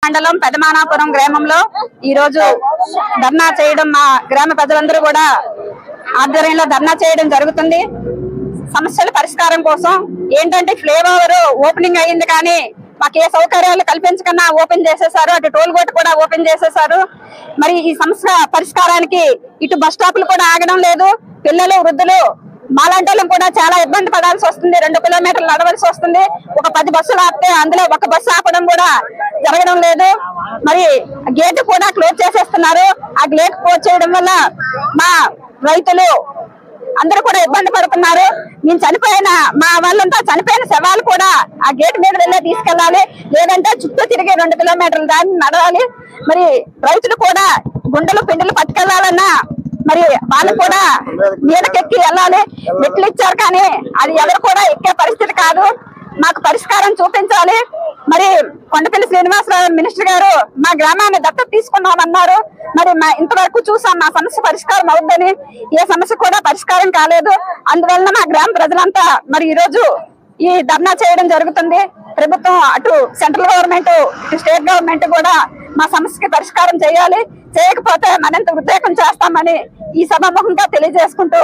మండలం పెదమానాపురం గ్రామంలో ఈ రోజు ధర్నా చేయడం మా గ్రామ ప్రజలందరూ కూడా ఆధ్వర్యంలో ధర్నా చేయడం జరుగుతుంది. సమస్యల పరిష్కారం కోసం ఏంటంటే ఫ్లైఓవర్ ఓపెనింగ్ అయ్యింది కానీ మాకు ఏ సౌకర్యాలు కల్పించకుండా ఓపెన్ చేసేసారు. అటు టోల్ గేట్ కూడా ఓపెన్ చేసేసారు. మరి ఈ సమస్య పరిష్కారానికి ఇటు బస్ స్టాపులు కూడా ఆగడం లేదు. పిల్లలు వృద్ధులు మాలాంటి వాళ్ళం కూడా చాలా ఇబ్బంది పడాల్సి వస్తుంది. 2 కిలోమీటర్లు నడవలసి వస్తుంది. ఒక 10 బస్సులు ఆపితే అందులో ఒక బస్సు ఆపడం కూడా జరగడం లేదు. మరి గేట్ కూడా క్లోజ్ చేసేస్తున్నారు. ఆ గేట్ క్లోజ్ చేయడం వల్ల మా రైతులు అందరూ కూడా ఇబ్బంది పడుతున్నారు. నేను చనిపోయిన మా వాళ్ళంతా చనిపోయిన శవాలు కూడా ఆ గేట్ మీద వెళ్ళే తీసుకెళ్లాలి, లేదంటే చుట్టూ తిరిగి 2 కిలోమీటర్లు దాన్ని నడవాలి. మరి రైతులు కూడా గుండెలు పిండిలు పట్టుకెళ్లాలన్నా మరి వాళ్ళు కూడా నీడకెక్కి వెళ్ళాలి. మెట్లు ఇచ్చారు కానీ అది ఎవరు కూడా ఎక్కే పరిస్థితి కాదు. మాకు పరిష్కారం చూపించాలి. మరి కొండపల్లి శ్రీనివాసరావు మినిస్టర్ గారు మా గ్రామాన్ని దత్తత తీసుకున్నామన్నారు. మరి ఇంతవరకు చూసాం మా సమస్య పరిష్కారం అవుద్దని. ఏ సమస్య కూడా పరిష్కారం కాలేదు. అందువలన మా గ్రామ ప్రజలంతా మరి ఈ రోజు ఈ ధర్నా చేయడం జరుగుతుంది. ప్రభుత్వం అటు సెంట్రల్ గవర్నమెంట్ ఇటు స్టేట్ గవర్నమెంట్ కూడా మా సమస్యకి పరిష్కారం చేయాలి. చేయకపోతే మరింత ఉద్రేకం చేస్తామని ఈ సభాముఖంగా తెలియజేసుకుంటూ